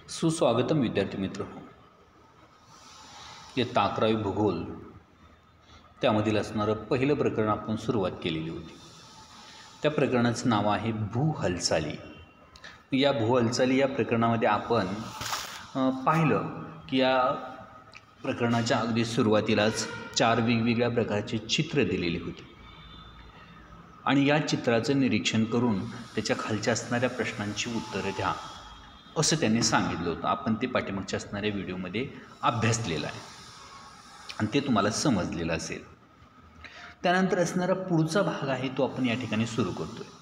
सुस्वागतम विद्यार्थी मित्र. इयत्ता 11वी भूगोल त्यामधील असणारं पहिलं प्रकरण आपण सुरुवात केलेली होती. त्या प्रकरणाचं नाव आहे भूहालचाली. या भूहालचाली या प्रकरणामध्ये आपण पाहिलं की या प्रकरणाच्या अगदी सुरुवातीलाच 4 वेगवेगळ्या प्रकारचे चित्र दिलेली होती आणि या चित्राचं निरीक्षण करून त्याच्या खालच्या असणाऱ्या प्रश्नांची उत्तरं द्या असं त्यांनी सांगितलं होतं. आपण ते पाठीमागच्या असणाऱ्या व्हिडिओमध्ये अभ्यासलेलं आहे आणि ते तुम्हाला समजलेलं असेल. त्यानंतर असणारा पुढचा भाग आहे तो आपण या ठिकाणी सुरू करतो आहे.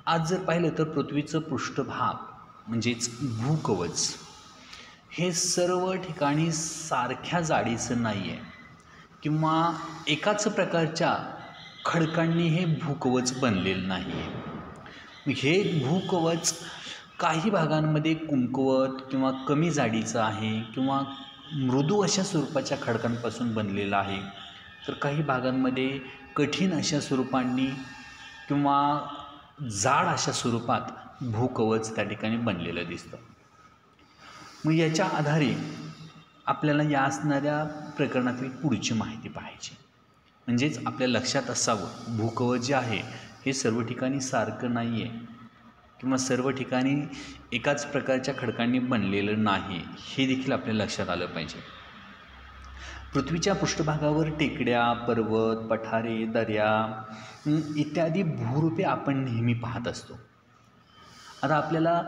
आज जर पाहिलं तर पृथ्वीचं पृष्ठभाग म्हणजेच भूकवच हे सर्व ठिकाणी सारख्या जाडीचं नाही आहे किंवा एकाच प्रकारच्या खडकांनी हे भूकवच बनलेलं नाही आहे. हे भूकवच काही भागांमध्ये कुंकवत किंवा कमी जाडीचं आहे किंवा मृदू अशा स्वरूपाच्या खडकांपासून बनलेलं आहे, तर काही भागांमध्ये कठीण अशा स्वरूपांनी किंवा जाड अशा स्वरूपात भूकवच त्या ठिकाणी बनलेलं दिसतं. मग याच्या आधारे आपल्याला या असणाऱ्या प्रकरणातील पुढची माहिती पाहायची, म्हणजेच आपल्या लक्षात असावं भूकवच जे आहे हे सर्व ठिकाणी सारखं नाही आहे किंवा सर्व ठिकाणी एकाच प्रकारच्या खडकांनी बनलेलं नाही, हे देखील आपल्या लक्षात आलं पाहिजे. पृथ्वीच्या पृष्ठभागावर टेकड्या, पर्वत, पठारे, दर्या इत्यादी भूरूपे आपण नेहमी पाहत असतो. आता आपल्याला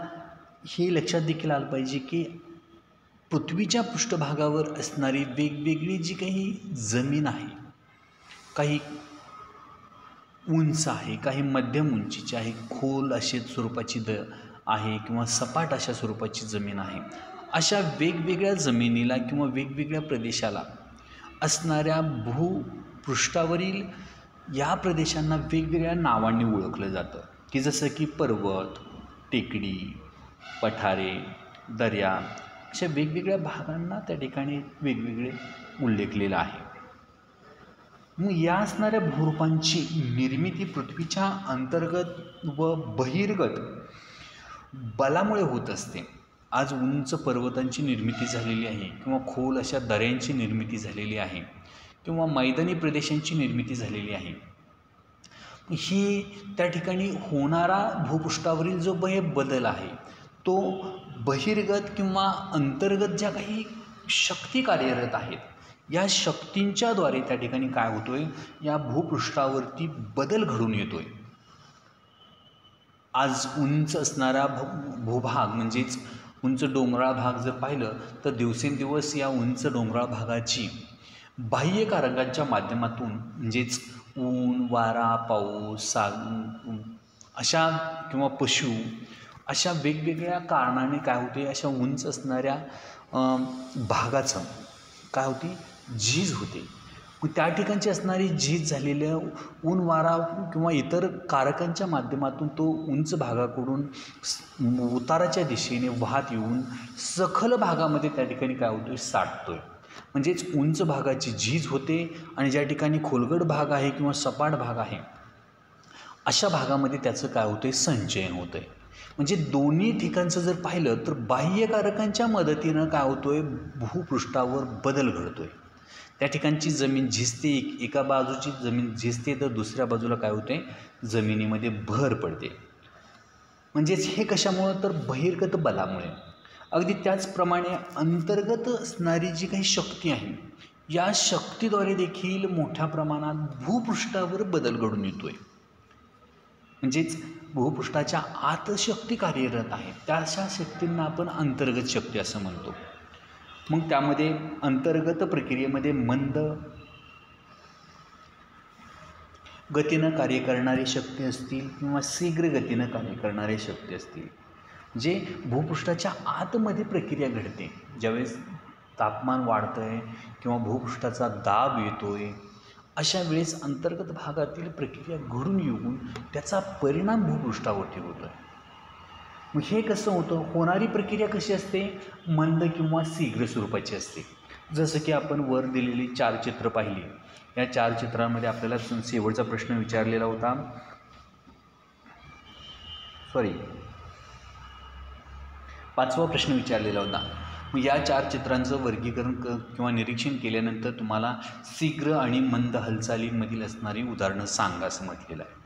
हे लक्षात देखील आलं पाहिजे की पृथ्वीच्या पृष्ठभागावर असणारी वेगवेगळी जी काही जमीन आहे, काही उंच आहे, काही मध्यम उंचीची आहे, खोल अशा स्वरूपाची आहे किंवा सपाट अशा स्वरूपाची जमीन आहे. अशा वेगवेगळ्या जमिनीला किंवा वेगवेगळ्या प्रदेशाला असणाऱ्या भूपृष्ठावरील या प्रदेशांना वेगवेगळ्या नावांनी ओळखलं जातं की जसं की पर्वत, टेकडी, पठारे, दर्या अशा वेगवेगळ्या भागांना त्या ठिकाणी वेगवेगळे उल्लेखलेलं आहे. मग या असणाऱ्या भूरूपांची निर्मिती पृथ्वीच्या अंतर्गत व बहिर्गत बलामुळे होत असते. आज उंच पर्वतांची निर्मिती झालेली आहे किंवा खोल अशा दऱ्यांची निर्मिती झालेली आहे किंवा मैदानी प्रदेशांची निर्मिती झालेली आहे. ही त्या ठिकाणी होणारा भूपृष्ठावरील जो बदल आहे तो बहिर्गत किंवा अंतर्गत ज्या काही शक्ती कार्यरत आहेत या शक्तींच्याद्वारे त्या ठिकाणी काय होतोय, या भूपृष्ठावरती बदल घडून येतोय. आज उंच असणारा भूभाग म्हणजेच उंच डोंगराळ भाग जर पाहिलं तर दिवसेंदिवस या उंच डोंगराळ भागाची बाह्य कारकांच्या माध्यमातून म्हणजेच ऊन, वारा, पाऊस, अशा किंवा पशु अशा वेगवेगळ्या कारणाने काय होते, अशा उंच असणाऱ्या भागाचं काय होते, झीज होते. मग त्या ठिकाणची असणारी झीज झालेल्या ऊन, वारा किंवा इतर कारकांच्या माध्यमातून तो उंच भागाकडून उताराच्या दिशेने वाहत येऊन सखल भागामध्ये त्या ठिकाणी काय होतोय, साठतोय. म्हणजेच उंच भागाची झीज होते आणि ज्या ठिकाणी खोलगट भाग आहे किंवा सपाट भाग आहे अशा भागामध्ये त्याचं काय होतंय, संचयन होतं आहे. म्हणजे दोन्ही ठिकाणचं जर पाहिलं तर बाह्यकारकांच्या मदतीनं काय होतोय, भूपृष्ठावर बदल घडतोय. त्या ठिकाणची जमीन झिजते, एका बाजूची जमीन झिजते तर दुसऱ्या बाजूला काय होते, जमिनीमध्ये भर पडते. म्हणजेच हे कशामुळं, तर बहिर्गत बलामुळे. अगदी त्याचप्रमाणे अंतर्गत असणारी जी काही शक्ती आहे या शक्तीद्वारे देखील मोठ्या प्रमाणात भूपृष्ठावर बदल घडून येतोय. म्हणजेच भूपृष्ठाच्या आत शक्ती कार्यरत आहे, त्या अशा शक्तींना आपण अंतर्गत शक्ती असं म्हणतो. मग त्यामध्ये अंतर्गत प्रक्रियेमध्ये मंद गतीनं कार्य करणारी शक्ती असतील किंवा शीघ्र गतीनं कार्य करणारी शक्ती असतील. जे भूपृष्ठाच्या आतमध्ये प्रक्रिया घडते, ज्यावेळेस तापमान वाढतं आहे किंवा भूपृष्ठाचा दाब येतो आहे अशा वेळेस अंतर्गत भागातील प्रक्रिया घडून येऊन त्याचा परिणाम भूपृष्ठावरती होतो आहे. मग हे कसं होतं, होणारी प्रक्रिया कशी असते, मंद किंवा शीघ्र स्वरूपाची असते. जसं की आपण वर दिलेली 4 चित्र पाहिली, या 4 चित्रांमध्ये आपल्याला शेवटचा प्रश्न विचारलेला होता, 5वा प्रश्न विचारलेला होता. मग या 4 चित्रांचं वर्गीकरण किंवा निरीक्षण केल्यानंतर तुम्हाला शीघ्र आणि मंद हालचालींमधील असणारी उदाहरणं सांगा असं म्हटलेलं आहे.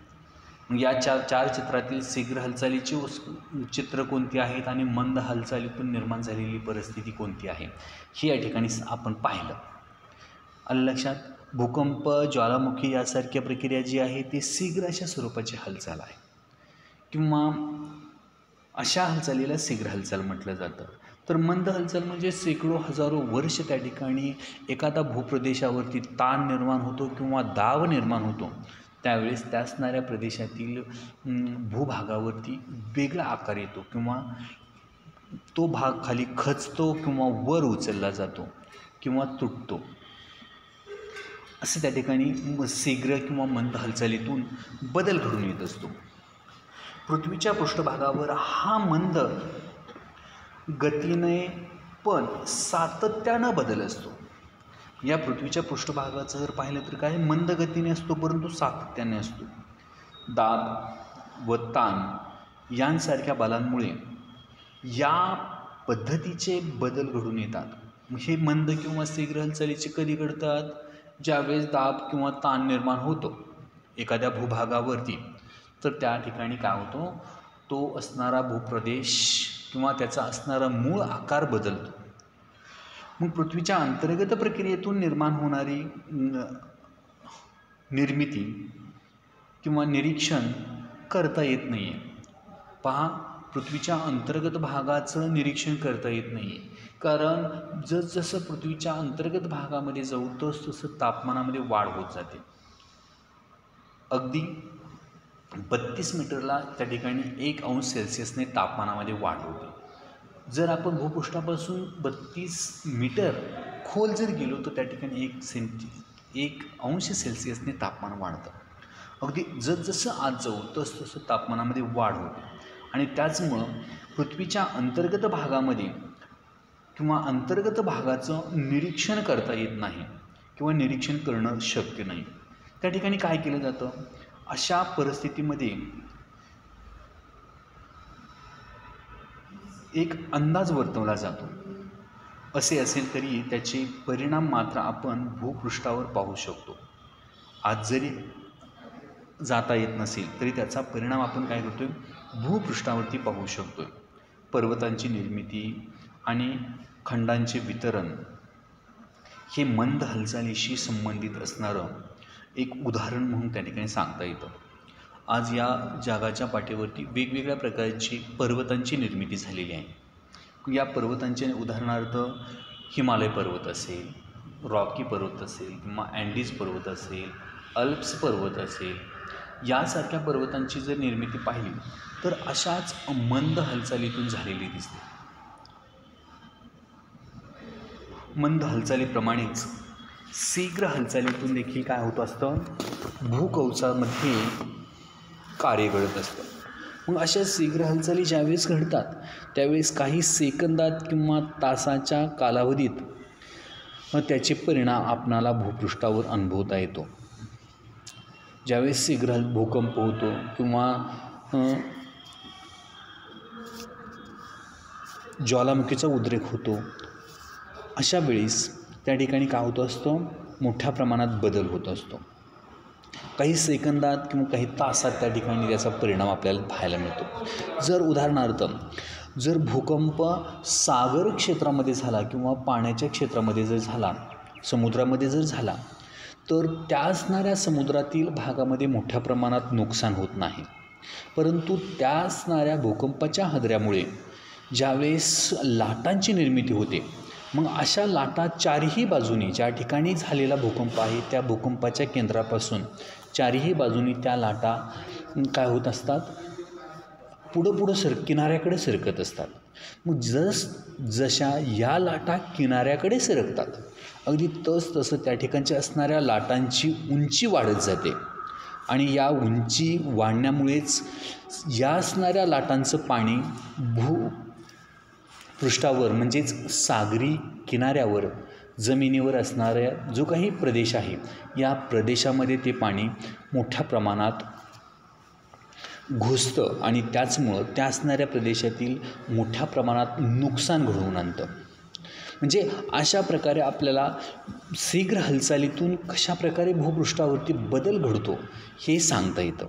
मग या 4 चित्रातील शीघ्र हालचालीची चित्र कोणती आहेत आणि मंद हालचालीतून निर्माण झालेली परिस्थिती कोणती आहे हे या ठिकाणी आपण पाहिलं. आलं लक्षात? भूकंप, ज्वालामुखी यासारख्या प्रक्रिया जी आहे ती शीघ्र अशा स्वरूपाची हालचाल आहे किंवा अशा हालचालीला शीघ्र हालचाल म्हटलं जातं. तर मंद हालचाल म्हणजे शेकडो हजारो वर्ष त्या ठिकाणी एखादा भूप्रदेशावरती ताण निर्माण होतो किंवा दाब निर्माण होतो, त्यावेळेस त्या असणाऱ्या प्रदेशातील भूभागावरती वेगळा आकार येतो किंवा तो भाग खाली खचतो किंवा वर उचलला जातो किंवा तुटतो. असं त्या ठिकाणी शीघ्र किंवा मंद हालचालीतून बदल घडून येत असतो. पृथ्वीच्या पृष्ठभागावर हा मंद गतीने पण सातत्यानं बदल असतो. या पृथ्वीच्या पृष्ठभागाचं जर पाहिलं तर काय मंद गतीने असतो परंतु सातत्याने असतो. दाब व ताण यांसारख्या बलांमुळे या पद्धतीचे बदल घडून येतात. हे मंद किंवा शीघ्र हालचालीचे कधी घडतात? ज्यावेळेस दाब किंवा ताण निर्माण होतो एखाद्या भूभागावरती, तर त्या ठिकाणी काय होतो, तो असणारा भूप्रदेश किंवा त्याचा असणारा मूळ आकार बदलतो. मग पृथ्वीच्या अंतर्गत प्रक्रियेतून निर्माण होणारी निर्मिती किंवा निरीक्षण करता येत नाही आहे. पहा, पृथ्वीच्या अंतर्गत भागाचं निरीक्षण करता येत नाही आहे, कारण जसजसं पृथ्वीच्या अंतर्गत भागामध्ये जाऊ तसं तापमानामध्ये वाढ होत जाते. अगदी 32 मीटरला त्या ठिकाणी 1 अंश सेल्सिअसने तापमानामध्ये वाढ होते. जर आपण भूपृष्ठापासून 32 मीटर खोल जर गेलो तर त्या ठिकाणी 1 अंश सेल्सिअसने तापमान वाढतं. अगदी जसजसं आत जाऊ तसं तापमानामध्ये वाढ होते आणि त्याचमुळं पृथ्वीच्या अंतर्गत भागामध्ये किंवा अंतर्गत भागाचं निरीक्षण करता येत नाही किंवा निरीक्षण करणं शक्य नाही. त्या ठिकाणी काय केलं जातं? अशा परिस्थितीमध्ये एक अंदाज वर्तवला जातो. असे असेल तरी त्याचे परिणाम मात्र आपण भूपृष्ठावर पाहू शकतो. आज जरी जाता येत नसेल तरी त्याचा परिणाम आपण काय करतोय? भूपृष्ठावरती पाहू शकतोय. पर्वतांची निर्मिती आणि खंडांचे वितरण हे मंद हालचालीशी संबंधित असणारं एक उदाहरण म्हणून त्या ठिकाणी सांगता येतं. आज या जगाच्या पाठीवरती वेगवेगळ्या प्रकारची पर्वतांची निर्मिती झालेली आहे. या पर्वतांचे उदाहरणार्थ हिमालय पर्वत असेल, रॉकी पर्वत असेल किंवा अँडीज पर्वत असेल, अल्प्स पर्वत असेल, यासारख्या पर्वतांची जर निर्मिती पाहिली तर अशाच मंद हालचालीतून झालेली दिसते. मंद हालचालीप्रमाणेच शीघ्र हालचालीतून देखील काय होत असतं? भूकवचामध्ये कार्य घडत असतं. मग अशा शीघ्र हालचाली ज्यावेळेस घडतात त्यावेळेस काही सेकंदात किंवा तासाच्या कालावधीत त्याचे परिणाम आपणाला भूपृष्ठावर अनुभवता येतो. ज्यावेळेस शीघ्र भूकंप होतो किंवा ज्वालामुखीचा उद्रेक होतो, अशा वेळेस त्या ठिकाणी काय होत असतं? मोठ्या प्रमाणात बदल होत असतो. काही सेकंदात किंवा काही तासात त्या ठिकाणी त्याचा परिणाम आपल्याला पाहायला मिळतो. जर उदाहरणार्थ जर भूकंप सागर क्षेत्रामध्ये झाला किंवा पाण्याच्या क्षेत्रामध्ये जर झाला, समुद्रामध्ये जर झाला, तर त्या असणाऱ्या समुद्रातील भागामध्ये मोठ्या प्रमाणात नुकसान होत नाही. परंतु त्या असणाऱ्या भूकंपाच्या हादऱ्यामुळे ज्यावेळेस लाटांची निर्मिती होते, मग अशा लाटा चारही बाजूनी ज्या ठिकाणी झालेला भूकंप आहे त्या भूकंपाच्या केंद्रापासून चारही बाजूनी त्या लाटा काय होत असतात? पुढं किनाऱ्याकडे सरकत असतात. मग जशा या लाटा किनाऱ्याकडे सरकतात, अगदी तसं त्या ठिकाणच्या असणाऱ्या लाटांची उंची वाढत जाते आणि या उंची वाढण्यामुळेच या असणाऱ्या लाटांचं पाणी भूपृष्ठावर म्हणजेच सागरी किनाऱ्यावर जमिनीवर असणाऱ्या जो काही प्रदेश आहे या प्रदेशामध्ये ते पाणी मोठ्या प्रमाणात घुसतं आणि त्याचमुळं त्या असणाऱ्या प्रदेशातील मोठ्या प्रमाणात नुकसान घडवून आणतं. म्हणजे अशा प्रकारे आपल्याला शीघ्र हालचालीतून कशा प्रकारे भूपृष्ठावरती बदल घडतो हे सांगता येतं.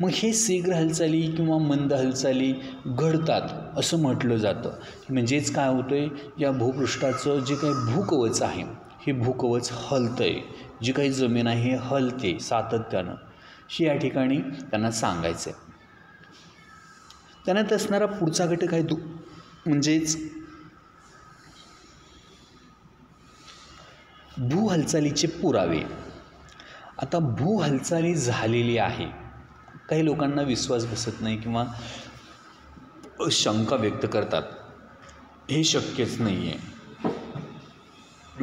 मग हे शीघ्र हालचाली किंवा मंद हालचाली घडतात असं म्हटलं जातं. म्हणजेच काय होतं आहे, या भूपृष्ठाचं जे काही भूकवच आहे हे भूकवच हलतं आहे, जी काही जमीन आहे हे हलते सातत्यानं, हे या ठिकाणी त्यांना सांगायचं आहे. त्यानंतर असणारा पुढचा घटक आहे म्हणजेच भूहालचालीचे पुरावे. आता भूहालचाली झालेली आहे, काही लोकांना विश्वास बसत नाही किंवा शंका व्यक्त करतात, हे शक्यच नाही आहे,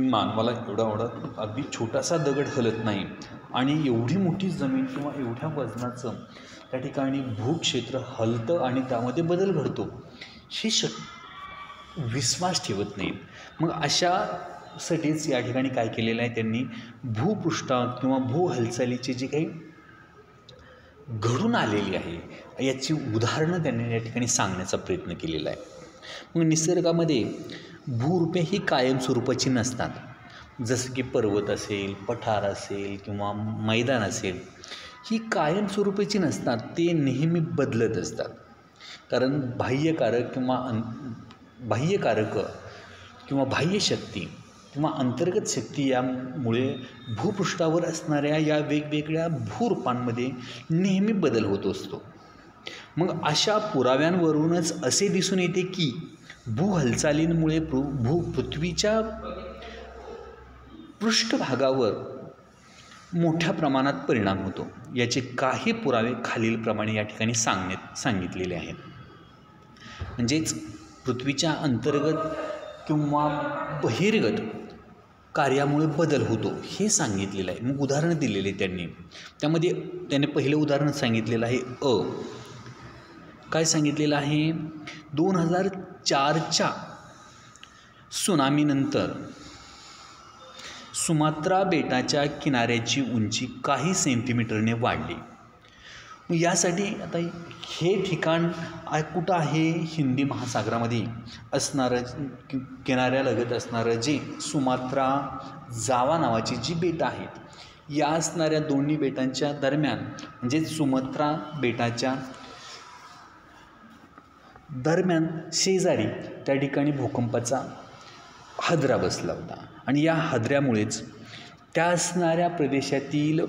मानवाला एवढा अगदी छोटासा दगड हलत नाही आणि एवढी मोठी जमीन किंवा एवढ्या वजनाचं त्या ठिकाणी भूक्षेत्र हलतं आणि त्यामध्ये बदल घडतो, हे विश्वास ठेवत नाही. मग अशासाठीच या ठिकाणी काय केलेलं आहे, त्यांनी भूपृष्ठा किंवा भूहालचालीचे जे काही घडून आलेली आहे याची उदाहरणं त्यांनी या ठिकाणी सांगण्याचा प्रयत्न केलेला आहे. मग निसर्गामध्ये भूरूपे ही कायमस्वरूपाची नसतात. जसं की पर्वत असेल, पठार असेल किंवा मैदान असेल, ही कायमस्वरूपाची नसतात, ते नेहमी बदलत असतात. कारण बाह्यकारक किंवा बाह्यशक्ती किंवा अंतर्गत शक्ती यामुळे भूपृष्ठावर असणाऱ्या या वेगवेगळ्या भूरूपांमध्ये नेहमी बदल होत असतो. मग अशा पुराव्यांवरूनच असे दिसून येते की भूहालचालींमुळे पृथ्वीच्या पृष्ठभागावर मोठ्या प्रमाणात परिणाम होतो. याचे काही पुरावे खालीलप्रमाणे या ठिकाणी सांगितलेले आहेत. म्हणजेच पृथ्वीच्या अंतर्गत किंवा बहिर्गत कार्यामुळे बदल होतो हे सांगितलेलं आहे. मग उदाहरणं दिलेले त्यांनी, त्यामध्ये त्याने पहिलं उदाहरण सांगितलेलं आहे काय सांगितलेलं आहे, 2004च्या त्सुनामीनंतर सुमात्रा बेटाच्या किनाऱ्याची उंची काही सेंटीमीटरने वाढली. मग यासाठी आता हे ठिकाण कुठं आहे, हिंदी महासागरामध्ये असणारं किनाऱ्यालगत असणारं जे सुमात्रा जावा नावाची जी बेटं आहेत, या असणाऱ्या दोन्ही बेटांच्या दरम्यान म्हणजे सुमात्रा बेटाच्या दरम्यान शेजारी त्या ठिकाणी भूकंपाचा हादरा बसला होता आणि या हादऱ्यामुळेच त्या असणाऱ्या प्रदेशातील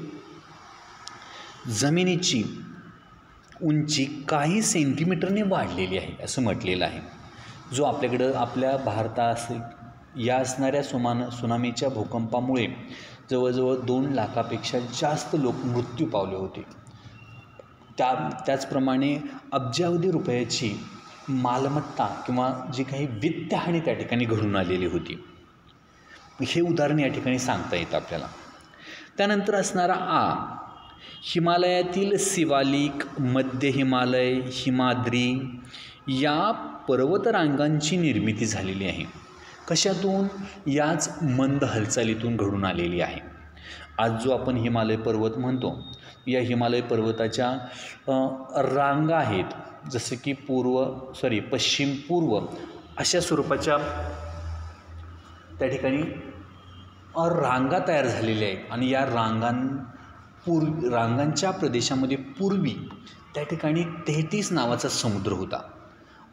जमिनीची उंची काही सेंटीमीटरने वाढलेली आहे असं म्हटलेलं आहे. जो आपल्या भारतात या असणाऱ्या त्सुनामीच्या भूकंपामुळे जवळजवळ 2 लाखापेक्षा जास्त लोक मृत्यू पावले होते. त्याचप्रमाणे अब्जावधी रुपयाची मालमत्ता किंवा जी काही वित्तहानी त्या ठिकाणी घडून आलेली होती. हे उदाहरण या ठिकाणी सांगता येतं आपल्याला. त्यानंतर असणारा हिमालयातील सिवालिक, मध्य हिमालय, हिमाद्री या पर्वतरांगांची निर्मिती झालेली आहे. कशातून? याच मंद हालचालीतून घडून आलेली आहे. आज जो आपण हिमालय पर्वत म्हणतो, या हिमालय पर्वताच्या रांगा आहेत, जसं की पश्चिम पूर्व अशा स्वरूपाच्या त्या ठिकाणी रांगा तयार झालेल्या आहेत आणि या रांगांच्या प्रदेशामध्ये पूर्वी त्या ठिकाणी 33 नावाचा समुद्र होता.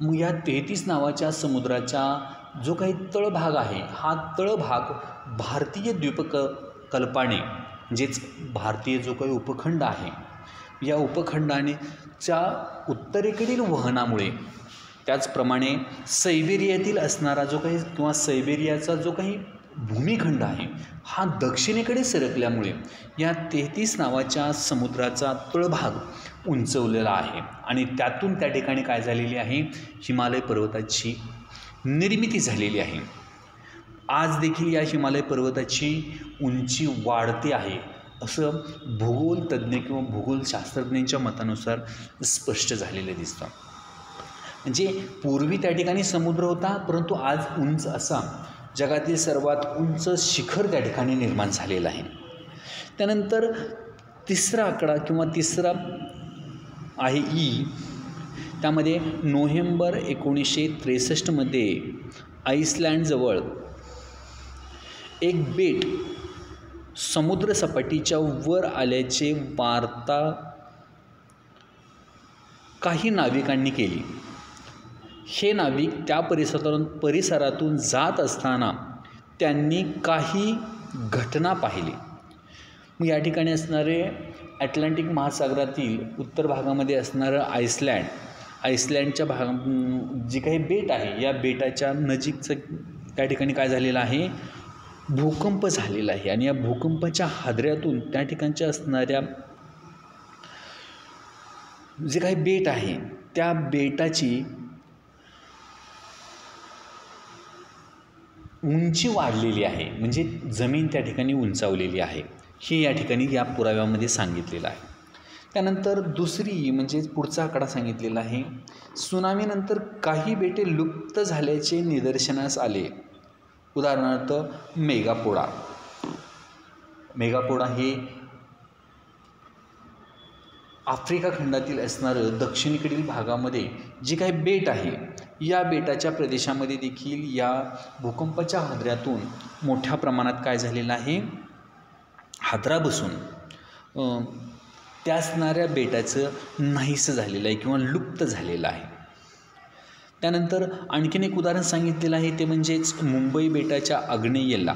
मग या 33 नावाच्या समुद्राचा जो काही तळभाग आहे, हा तळभाग भारतीय द्वीपकल्पाने म्हणजेच भारतीय जो काही उपखंड आहे, या उपखंडानेच्या उत्तरेकडील वहनामुळे, त्याचप्रमाणे सायबेरियातील असणारा जो काही किंवा सायबेरियाचा जो काही भूमिखंड आहे, हा दक्षिणेकडे सरकल्यामुळे या 33 नावाच्या समुद्राचा तळभाग उंचवलेला आहे आणि त्यातून त्या ठिकाणी काय झालेली आहे, हिमालय पर्वताची निर्मिती झालेली आहे. आज देखील या हिमालय पर्वताची उंची वाढते आहे असं भूगोलतज्ञ किंवा भूगोलशास्त्रज्ञांच्या मतानुसार स्पष्ट झालेलं दिसतं. म्हणजे पूर्वी त्या ठिकाणी समुद्र होता, परंतु आज उंच असा जगातील सर्वात उंच शिखर त्या ठिकाणी निर्माण झालेलं आहे. त्यानंतर तिसरा आकडा किंवा तिसरा आहे ई, त्यामध्ये नोव्हेंबर 1963 आईसलँडजवळ एक बेट समुद्रसपाटीच्या वर आल्याचे वार्ता काही नाविकांनी केली. हे नाविक त्या परिसरातून जात असताना त्यांनी काही घटना पाहिली. मग या ठिकाणी असणारे अटलांटिक महासागरातील उत्तर भागामध्ये असणारं आईसलँडच्या जी काही बेट आहे, या बेटाच्या नजीकचं त्या ठिकाणी काय झालेलं आहे, भूकंप झालेला आहे. आणि या भूकंपाच्या हादऱ्यातून त्या ठिकाणच्या असणाऱ्या जे काही बेट आहे त्या बेटाची उंची वाढलेली आहे, म्हणजे जमीन त्या ठिकाणी उंचावलेली आहे, हे या ठिकाणी या पुराव्यामध्ये सांगितलेलं आहे. त्यानंतर दुसरी म्हणजे पुढचा आकडा सांगितलेला आहे, सुनामीनंतर काही बेटे लुप्त झाल्याचे निदर्शनास आले. उदाहरणार्थ मेगापोडा हे आफ्रिका खंडातील असणारं दक्षिणेकडील भागामध्ये जे काही बेट आहे, या बेटाच्या प्रदेशामध्ये देखील या भूकंपाच्या हादऱ्यातून मोठ्या प्रमाणात काय झालेलं आहे, हादरा बसून त्या असणाऱ्या बेटाचं नाहीसं झालेलं आहे किंवा लुप्त झालेलं आहे. त्यानंतर आणखीन एक उदाहरण सांगितलेलं आहे, ते म्हणजेच मुंबई बेटाच्या आग्नेयेला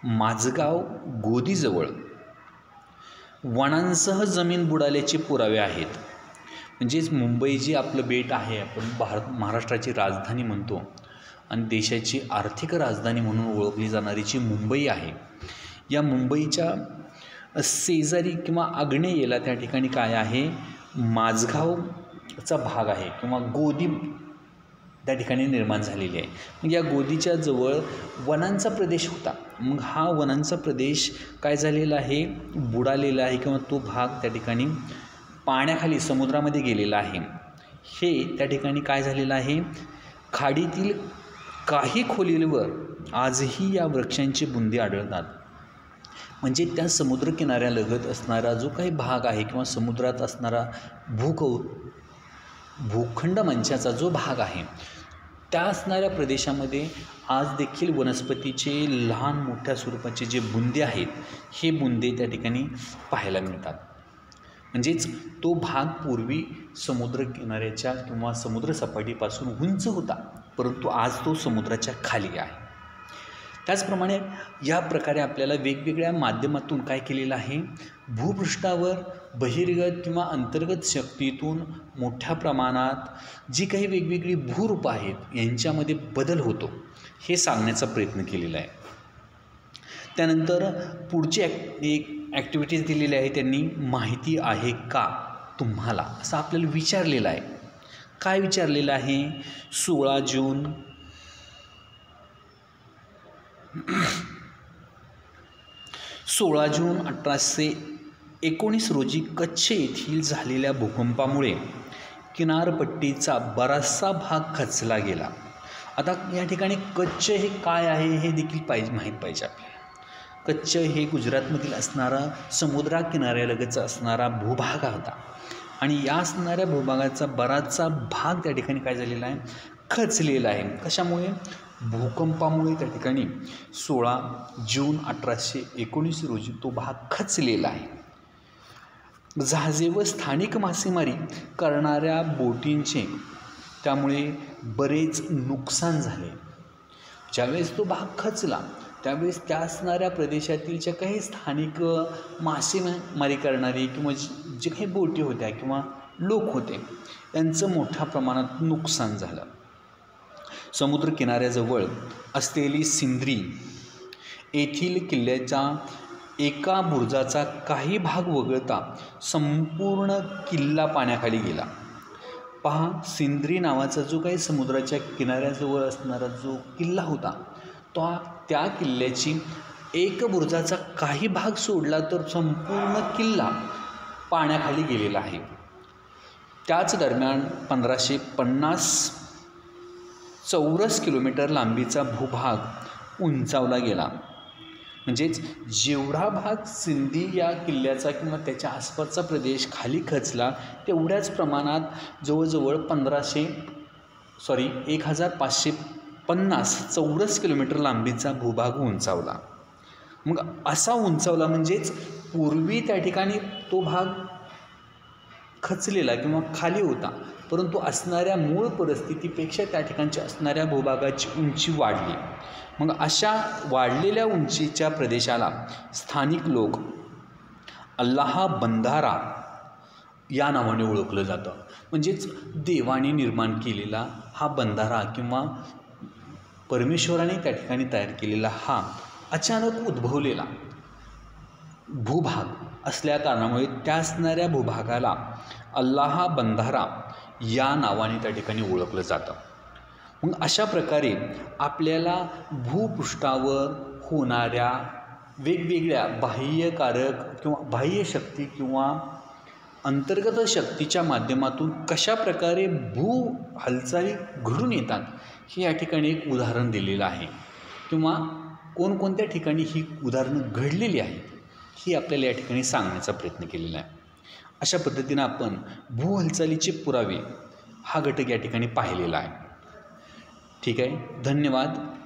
माझगाव गोदीजवळ वनांसह जमीन बुडाल्याचे पुरावे आहेत. म्हणजेच मुंबई जी आपलं बेट आहे, आपण महाराष्ट्राची राजधानी म्हणतो आणि देशाची आर्थिक राजधानी म्हणून ओळखली जाणारी जी मुंबई आहे, या मुंबईच्या शेजारी किंवा आग्नेयेला त्या ठिकाणी काय आहे, माझगावचा भाग आहे किंवा गोदी त्या ठिकाणी निर्माण झालेली आहे. मग या गोदीच्या जवळ वनांचा प्रदेश होता. मग हा वनांचा प्रदेश काय झालेला आहे, बुडालेला आहे किंवा तो भाग त्या ठिकाणी पाण्याखाली समुद्रामध्ये गेलेला आहे. हे त्या ठिकाणी काय झालेलं आहे, खाडीतील काही खोलीवर आजही या वृक्षांची बुंदी आढळतात. म्हणजे त्या समुद्रकिनाऱ्यालगत असणारा जो काही भाग आहे किंवा समुद्रात असणारा भूखंड मंचाचा जो भाग आहे, त्या असणाऱ्या प्रदेशामध्ये आज देखील वनस्पतीचे लहान मोठ्या स्वरूपाचे जे बुंदे आहेत, हे बुंदे त्या ठिकाणी पाहायला मिळतात. म्हणजेच तो भाग पूर्वी समुद्रकिनाऱ्याच्या किंवा समुद्रसपाटीपासून उंच होता, परंतु आज तो समुद्राच्या खाली आहे. त्याचप्रमाणे या प्रकारे आपल्याला वेगवेगळ्या माध्यमातून काय केलेलं आहे, भूपृष्ठावर बहिर्गत किंवा अंतर्गत शक्तीतून मोठ्या प्रमाणात जी काही वेगवेगळी भूरूपं आहेत यांच्यामध्ये बदल होतो, हे सांगण्याचा प्रयत्न केलेला आहे. त्यानंतर पुढची एक ॲक्टिव्हिटीज दिलेली आहे, त्यांनी माहिती आहे का तुम्हाला असं आपल्याला विचारलेलं आहे. काय विचारलेलं आहे, 16 जून 1819 रोजी कच्छ येथील झालेल्या भूकंपामुळे किनारपट्टीचा बराचसा भाग खचला गेला. आता या ठिकाणी कच्छ हे काय आहे हे देखील माहीत पाहिजे आपल्याला. कच्छ हे गुजरातमधील असणारा समुद्रकिनाऱ्यालगतचा असणारा भूभाग होता आणि या असणाऱ्या भूभागाचा बराचसा भाग त्या ठिकाणी काय झालेला आहे, खचलेला आहे. कशामुळे, भूकंपामुळे त्या ठिकाणी 16 जून 1819 रोजी तो भाग खचलेला आहे. जहाजे व स्थानिक मासेमारी करणाऱ्या बोटींचे त्यामुळे बरेच नुकसान झाले. ज्यावेळेस तो भाग खचला त्यावेळेस त्या असणाऱ्या प्रदेशातील ज्या काही स्थानिक मासेमारी करणारे किंवा जे काही बोटी होत्या किंवा लोक होते त्यांचं मोठ्या प्रमाणात नुकसान झालं. समुद्रकिनाऱ्याजवळ असलेली सिंद्री येथील किल्ल्याच्या एका बुरुजाचा काही भाग वगळता संपूर्ण किल्ला पाण्याखाली गेला. पहा, सिंद्री नावाचा जो काही समुद्राच्या किनाऱ्याजवळ असणारा जो किल्ला होता, तो त्या किल्ल्याची एक बुरुजाचा काही भाग सोडला तर संपूर्ण किल्ला पाण्याखाली गेलेला आहे. त्याच दरम्यान 1550 चौरस किलोमीटर लांबीचा भूभाग उंचावला गेला. म्हणजेच जेवढा भाग सिंधी या किल्ल्याचा किंवा त्याच्या आसपासचा प्रदेश खाली खचला तेवढ्याच प्रमाणात जवळजवळ 1550 चौरस किलोमीटर लांबीचा भूभाग उंचावला. मग असा उंचावला म्हणजेच पूर्वी त्या ठिकाणी तो भाग खचलेला किंवा खाली होता, परंतु असणाऱ्या मूळ परिस्थितीपेक्षा त्या ठिकाणची असणाऱ्या भूभागाची उंची वाढली. मग अशा वाढलेल्या उंचीच्या प्रदेशाला स्थानिक लोक अल्लाहा बंधारा या नावाने ओळखलं जातं. म्हणजेच देवाने निर्माण केलेला हा बंधारा किंवा परमेश्वराने त्या ठिकाणी तयार केलेला हा अचानक उद्भवलेला भूभाग असल्या कारणामुळे त्या असणाऱ्या भूभागाला अल्लाहा बंधारा या नावाने त्या ठिकाणी ओळखलं जातं. मग अशा प्रकारे आपल्याला भूपृष्ठावर होणाऱ्या वेगवेगळ्या बाह्यकारक किंवा बाह्य शक्ती किंवा अंतर्गत शक्तीच्या माध्यमातून कशा प्रकारे भू हालचाली घडून येतात हे या ठिकाणी एक उदाहरण दिलेलं आहे किंवा कोणकोणत्या ठिकाणी ही उदाहरणं घडलेली आहेत ही आपल्याला या ठिकाणी सांगण्याचा प्रयत्न केलेला आहे. अशा पद्धतीनं आपण भू हालचालीचे पुरावे हा घटक या ठिकाणी पाहिलेला आहे. ठीक आहे, धन्यवाद.